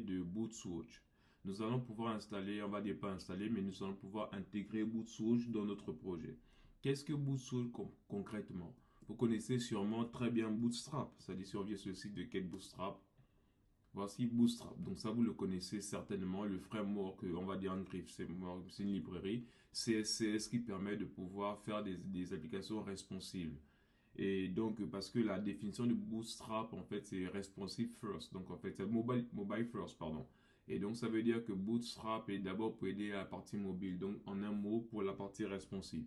de BootSwitch. Nous allons pouvoir installer, on va dire pas installer, mais nous allons pouvoir intégrer BootSwitch dans notre projet. Qu'est-ce que BootSwitch concrètement? Vous connaissez sûrement très bien Bootstrap, c'est-à-dire sur le site de Get Bootstrap. Voici Bootstrap, donc ça vous le connaissez certainement, le framework, on va dire en griffe, c'est une librairie CSS qui permet de pouvoir faire des applications responsives. Et donc, parce que la définition de Bootstrap, en fait, c'est responsive first. Donc, en fait, c'est mobile first, pardon. Et donc, ça veut dire que Bootstrap est d'abord pour aider à la partie mobile. Donc, en un mot, pour la partie responsive.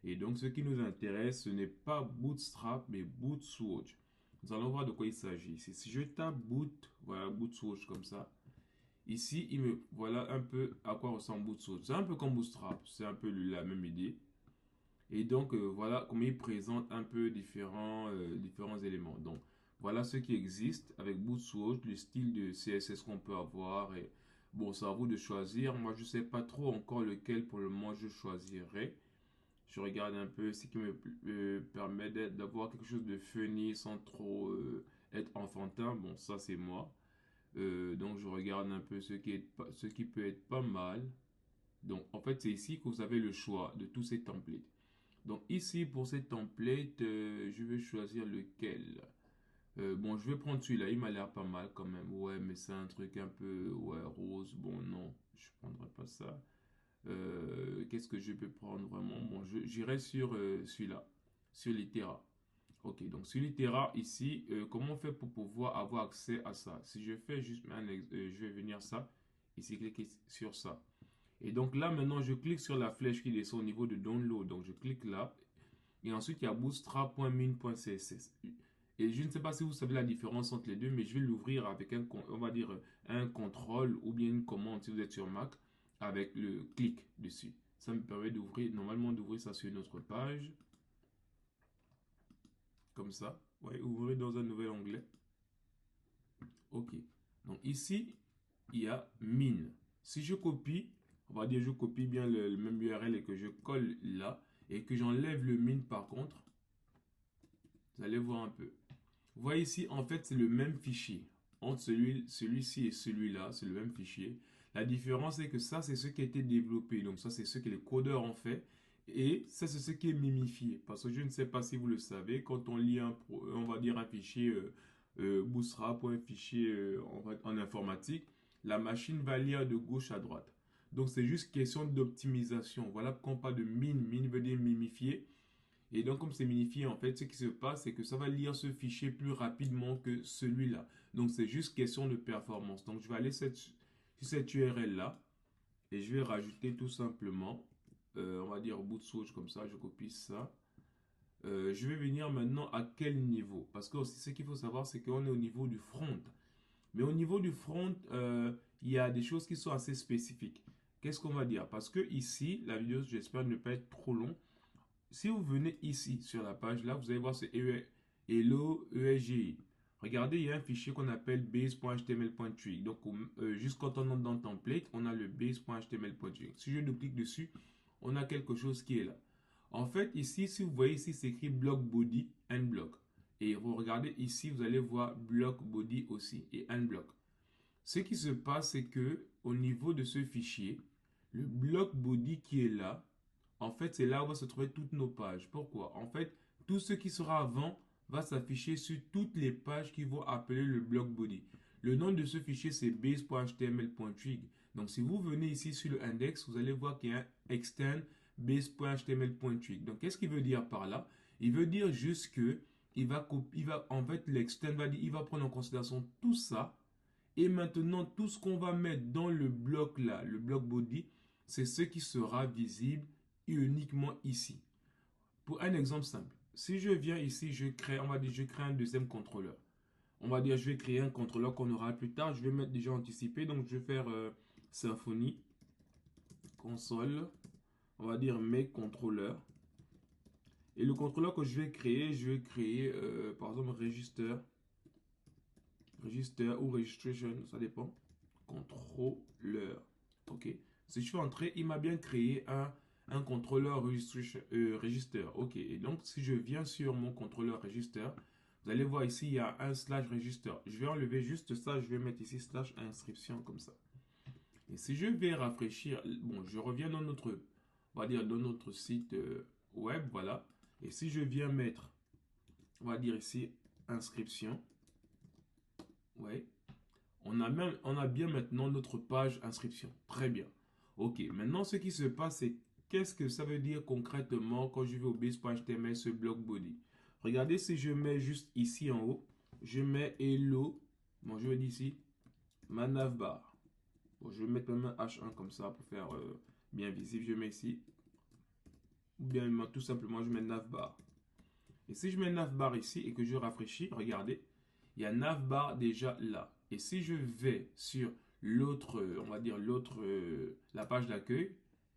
Et donc, ce qui nous intéresse, ce n'est pas Bootstrap, mais BootSwitch. Nous allons voir de quoi il s'agit. Si je tape boot, voilà, BootSwitch comme ça. Ici, voilà un peu à quoi ressemble BootSwitch. C'est un peu comme Bootstrap. C'est un peu la même idée. Et donc, voilà comment il présente un peu différents éléments. Donc, voilà ce qui existe avec BootSwitch, le style de CSS qu'on peut avoir. Et bon, c'est à vous de choisir. Moi, je ne sais pas trop encore lequel pour le moment je choisirais. Je regarde un peu ce qui me permet d'avoir quelque chose de funny sans trop être enfantin. Bon, ça, c'est moi. Donc, je regarde un peu ce qui peut être pas mal. Donc, en fait, c'est ici que vous avez le choix de tous ces templates. Donc ici, pour ces templates, je vais choisir lequel. Bon, je vais prendre celui-là. Il m'a l'air pas mal quand même. Ouais, mais c'est un truc un peu ouais, rose. Bon, non, je ne prendrai pas ça. Qu'est-ce que je peux prendre vraiment? Bon, j'irai sur celui-là, sur Litera. Ok, donc sur Litera, ici, comment on fait pour pouvoir avoir accès à ça? Si je fais juste je vais venir ça, ici, cliquer sur ça. Et donc là, maintenant, je clique sur la flèche qui descend au niveau de download. Donc, je clique là. Et ensuite, il y a bootstrap.min.css. Et je ne sais pas si vous savez la différence entre les deux, mais je vais l'ouvrir avec on va dire, un contrôle ou bien une commande si vous êtes sur Mac avec le clic dessus. Ça me permet d'ouvrir, normalement d'ouvrir ça sur une autre page. Comme ça. Ouais, ouvrir dans un nouvel onglet. OK. Donc ici, il y a min. Si je copie, on va dire je copie bien le même URL et que je colle là et que j'enlève le min par contre, vous allez voir un peu. Vous voyez ici, en fait, c'est le même fichier. Entre celui-ci et celui-là, c'est le même fichier. La différence, c'est que ça, c'est ce qui a été développé. Donc ça, c'est ce que les codeurs ont fait. Et ça, c'est ce qui est mimifié. Parce que je ne sais pas si vous le savez, quand on lit on va dire un fichier Bootstrap ou un fichier en informatique, la machine va lire de gauche à droite. Donc c'est juste question d'optimisation. Voilà pourquoi on parle de min. Min veut dire mimifier. Et donc, comme c'est minifié, en fait, ce qui se passe, c'est que ça va lire ce fichier plus rapidement que celui-là. Donc, c'est juste question de performance. Donc, je vais aller sur cette URL-là et je vais rajouter tout simplement, on va dire BootSwitch comme ça, je copie ça. Je vais venir maintenant à quel niveau? Parce que aussi, ce qu'il faut savoir, c'est qu'on est au niveau du front. Mais au niveau du front, il y a des choses qui sont assez spécifiques. Qu'est-ce qu'on va dire? Parce que ici, la vidéo, j'espère ne pas être trop long. Si vous venez ici sur la page là, vous allez voir ce Hello ESGI. Regardez, il y a un fichier qu'on appelle base.html.twig. Donc, juste quand on entre dans template, on a le base.html.twig. Si je double-clique dessus, on a quelque chose qui est là. En fait, ici, si vous voyez ici, c'est écrit block body and block. Et vous regardez ici, vous allez voir block body aussi et unblock. Ce qui se passe, c'est que au niveau de ce fichier, le block body qui est là, en fait, c'est là où va se trouver toutes nos pages. Pourquoi? En fait, tout ce qui sera avant va s'afficher sur toutes les pages qui vont appeler le block body. Le nom de ce fichier, c'est base.html.twig. Donc, si vous venez ici sur le index, vous allez voir qu'il y a un extend base.html.twig. Donc, qu'est-ce qu'il veut dire par là? Il veut dire juste que en fait, l'extend va dire, il va prendre en considération tout ça. Et maintenant, tout ce qu'on va mettre dans le bloc là, le bloc body, c'est ce qui sera visible uniquement ici. Pour un exemple simple, si je viens ici, on va dire, je crée un deuxième contrôleur. On va dire, je vais créer un contrôleur qu'on aura plus tard. Je vais mettre déjà anticipé. Donc, je vais faire Symfony, console, on va dire mes contrôleurs. Et le contrôleur que je vais créer, par exemple, register ou registration, ça dépend. Contrôleur. OK. Si je fais entrer, il m'a bien créé un contrôleur register. OK. Et donc, si je viens sur mon contrôleur register, Vous allez voir ici, il y a un slash register. Je vais enlever juste ça, je vais mettre ici slash inscription comme ça. Et si je vais rafraîchir, bon, je reviens dans notre, on va dire dans notre site web, voilà. Et si je viens mettre, on va dire ici, inscription, ouais, on a bien maintenant notre page inscription. Très bien. Ok, maintenant ce qui se passe, c'est qu'est-ce que ça veut dire concrètement quand je vais au base.html, ce block body. Regardez si je mets juste ici en haut, je mets hello, bon je vais dire ici, ma navbar. Bon, je vais mettre même un H1 comme ça pour faire bien visible. Je mets ici, ou bien tout simplement je mets navbar. Et si je mets navbar ici et que je rafraîchis, regardez, il y a navbar déjà là. Et si je vais sur l'autre, on va dire l'autre, la page d'accueil,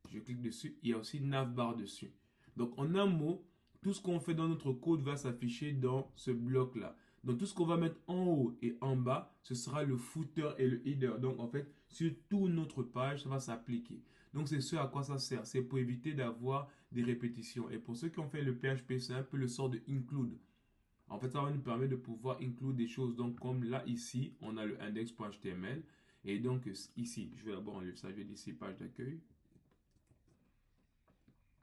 je clique dessus, il y a aussi navbar dessus. Donc en un mot, tout ce qu'on fait dans notre code va s'afficher dans ce bloc-là. Donc tout ce qu'on va mettre en haut et en bas, ce sera le footer et le header. Donc en fait, sur toute notre page, ça va s'appliquer. Donc c'est ce à quoi ça sert. C'est pour éviter d'avoir des répétitions. Et pour ceux qui ont fait le PHP, c'est un peu le sort de include. En fait, ça va nous permettre de pouvoir inclure des choses. Donc, comme là, ici, on a le index.html. Et donc, ici, je vais d'abord enlever ça. Je vais dire ici, page d'accueil.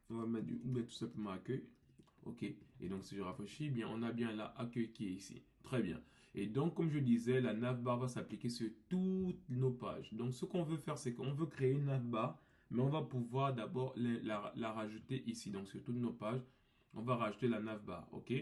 On va mettre, tout simplement accueil. OK. Et donc, si je rafraîchis, bien, on a bien là accueil qui est ici. Très bien. Et donc, comme je disais, la navbar va s'appliquer sur toutes nos pages. Donc, ce qu'on veut faire, c'est qu'on veut créer une navbar, mais on va pouvoir d'abord la rajouter ici. Donc, sur toutes nos pages, on va rajouter la navbar. OK.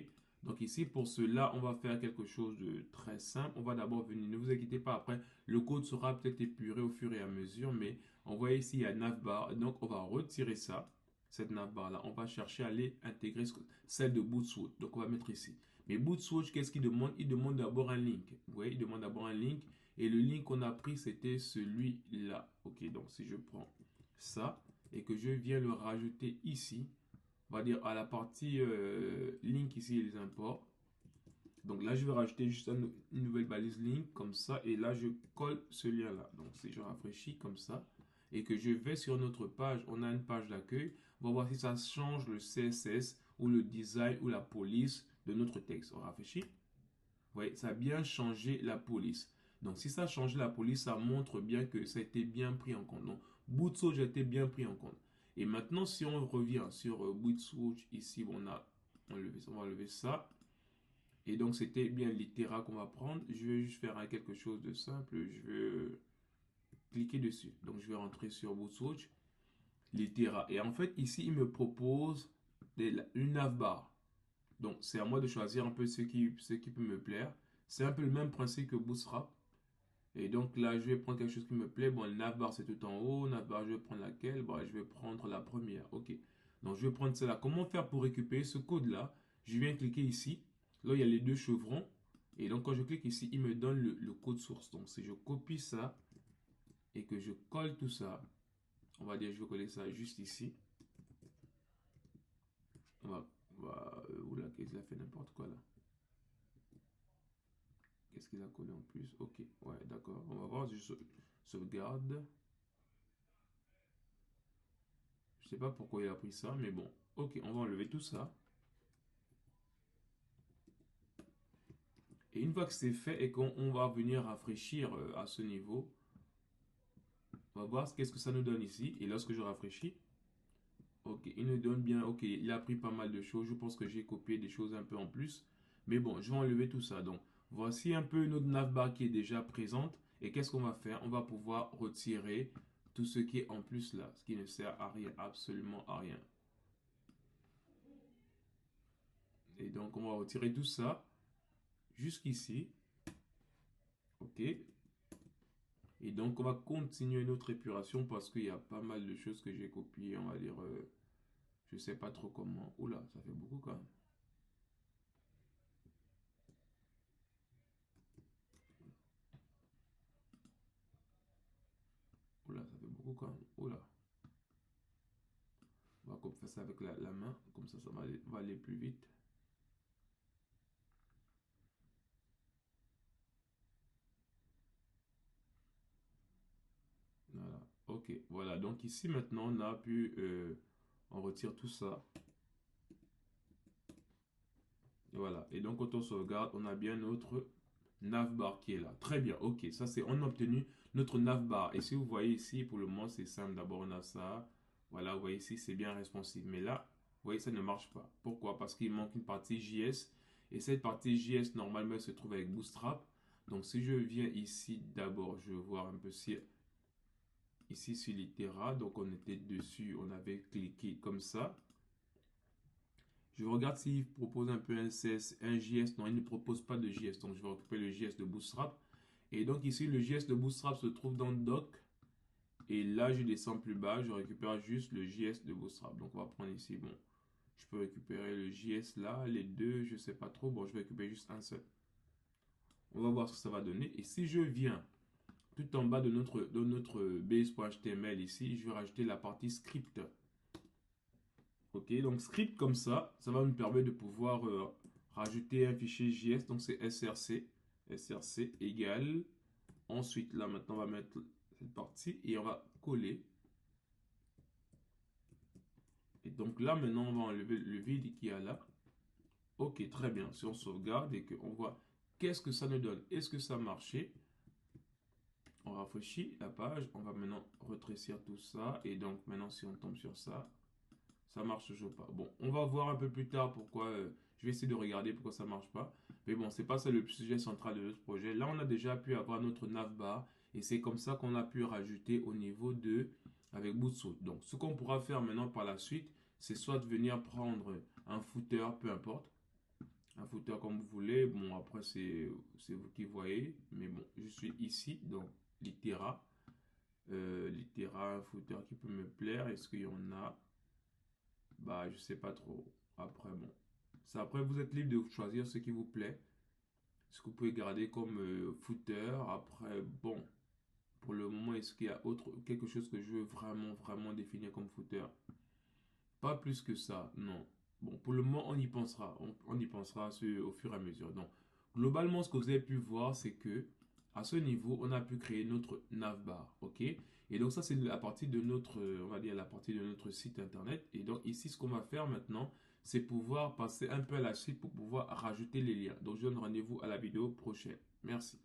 Donc ici, pour cela, on va faire quelque chose de très simple. On va d'abord venir, ne vous inquiétez pas, après, le code sera peut-être épuré au fur et à mesure, mais on voit ici, il y a navbar. Donc, on va retirer ça, cette navbar-là. On va chercher à aller intégrer celle de Bootswatch. Donc, on va mettre ici. Mais Bootswatch, qu'est-ce qu'il demande? Il demande d'abord un link. Vous voyez, il demande d'abord un link. Et le link qu'on a pris, c'était celui-là. OK, donc si je prends ça et que je viens le rajouter ici, on va dire à la partie link ici, les imports. Donc là, je vais rajouter juste une nouvelle balise link comme ça. Et là, je colle ce lien-là. Donc si je rafraîchis comme ça et que je vais sur notre page, on a une page d'accueil. On va voir si ça change le CSS ou le design ou la police de notre texte. On rafraîchit. Vous voyez, ça a bien changé la police. Donc si ça a changé la police, ça montre bien que ça a été bien pris en compte. Donc Bootswatch a été bien pris en compte. Et maintenant, si on revient sur Bootswatch, ici, on va enlever ça. Et donc, c'était bien l'Itera qu'on va prendre. Je vais juste faire quelque chose de simple. Je vais cliquer dessus. Donc, je vais rentrer sur Bootswatch, l'Itera. Et en fait, ici, il me propose une navbar. Donc, c'est à moi de choisir un peu ce qui peut me plaire. C'est un peu le même principe que Bootstrap. Et donc là, je vais prendre quelque chose qui me plaît. Bon, le navbar, c'est tout en haut. Navbar, je vais prendre laquelle? Bon, je vais prendre la première. OK. Donc, je vais prendre celle-là. Comment faire pour récupérer ce code-là? Je viens cliquer ici. Là, il y a les deux chevrons. Et donc, quand je clique ici, il me donne le code source. Donc, si je copie ça et que je colle tout ça, on va dire, je vais coller ça juste ici. Oula, qu'est-ce qu'il a fait n'importe quoi là? Qu'est-ce qu'il a collé en plus? Ok, ouais, d'accord. On va voir, je sauvegarde. Je sais pas pourquoi il a pris ça, mais bon. Ok, on va enlever tout ça. Et une fois que c'est fait et qu'on va venir rafraîchir à ce niveau, on va voir qu'est-ce que ça nous donne ici. Et lorsque je rafraîchis, ok, il nous donne bien, ok, il a pris pas mal de choses. Je pense que j'ai copié des choses un peu en plus. Mais bon, je vais enlever tout ça. Donc, voici un peu notre navbar qui est déjà présente. Et qu'est-ce qu'on va faire? On va pouvoir retirer tout ce qui est en plus là, ce qui ne sert à rien, absolument à rien. Et donc, on va retirer tout ça jusqu'ici. OK. Et donc, on va continuer notre épuration parce qu'il y a pas mal de choses que j'ai copiées. On va dire, je sais pas trop comment. Oula, ça fait beaucoup quand même. Oula, ça fait beaucoup quand même. Oula. On va faire ça avec la main. Comme ça va aller plus vite. Voilà. OK. Voilà. Donc ici, maintenant, on a pu... on retire tout ça. Et voilà. Et donc, quand on sauvegarde, on a bien notre navbar qui est là. Très bien. Ok. Ça, c'est, on a obtenu notre navbar. Et si vous voyez ici, pour le moment, c'est simple. D'abord, on a ça. Voilà. Vous voyez ici, c'est bien responsive. Mais là, vous voyez, ça ne marche pas. Pourquoi? Parce qu'il manque une partie JS. Et cette partie JS, normalement, elle se trouve avec Bootstrap. Donc, si je viens ici, d'abord, je vais voir un peu si... Ici, sur Litera. Donc, on était dessus. On avait cliqué comme ça. Je regarde s'il propose un peu un CS, un JS. Non, il ne propose pas de JS. Donc, je vais récupérer le JS de Bootstrap. Et donc, ici, le JS de Bootstrap se trouve dans Doc. Et là, je descends plus bas. Je récupère juste le JS de Bootstrap. Donc, on va prendre ici. Bon, je peux récupérer le JS là. Les deux, je ne sais pas trop. Bon, je vais récupérer juste un seul. On va voir ce que ça va donner. Et si je viens tout en bas de notre base.html ici, je vais rajouter la partie script. Ok, donc script comme ça va me permettre de pouvoir rajouter un fichier JS, donc c'est src égale, ensuite là maintenant on va mettre cette partie et on va coller. Et donc là maintenant on va enlever le vide qu'il y a là. Ok, très bien, si on sauvegarde et qu'on voit qu'est-ce que ça nous donne, est-ce que ça a marché? On rafraîchit la page, on va maintenant rétrécir tout ça et donc maintenant si on tombe sur ça, ça marche toujours pas. Bon, on va voir un peu plus tard pourquoi. Je vais essayer de regarder pourquoi ça marche pas. Mais bon, c'est pas ça le sujet central de notre projet. Là, on a déjà pu avoir notre navbar et c'est comme ça qu'on a pu rajouter au niveau de avec Bootstrap. Donc, ce qu'on pourra faire maintenant par la suite, c'est soit de venir prendre un footer, peu importe, un footer comme vous voulez. Bon, après c'est vous qui voyez, mais bon, je suis ici donc Litera, Litera, un footer qui peut me plaire. Est-ce qu'il y en a? Bah, je sais pas trop. Après, bon. Ça, après, vous êtes libre de choisir ce qui vous plaît. Ce que vous pouvez garder comme footer. Après, bon. Pour le moment, est-ce qu'il y a quelque chose que je veux vraiment définir comme footer? Pas plus que ça, non. Bon, pour le moment, on y pensera. On y pensera au fur et à mesure. Donc, globalement, ce que vous avez pu voir, c'est que à ce niveau, on a pu créer notre navbar, ok? Et donc ça, c'est la partie de notre, on va dire la partie de notre site internet. Et donc ici, ce qu'on va faire maintenant, c'est pouvoir passer un peu à la suite pour pouvoir rajouter les liens. Donc je donne rendez-vous à la vidéo prochaine. Merci.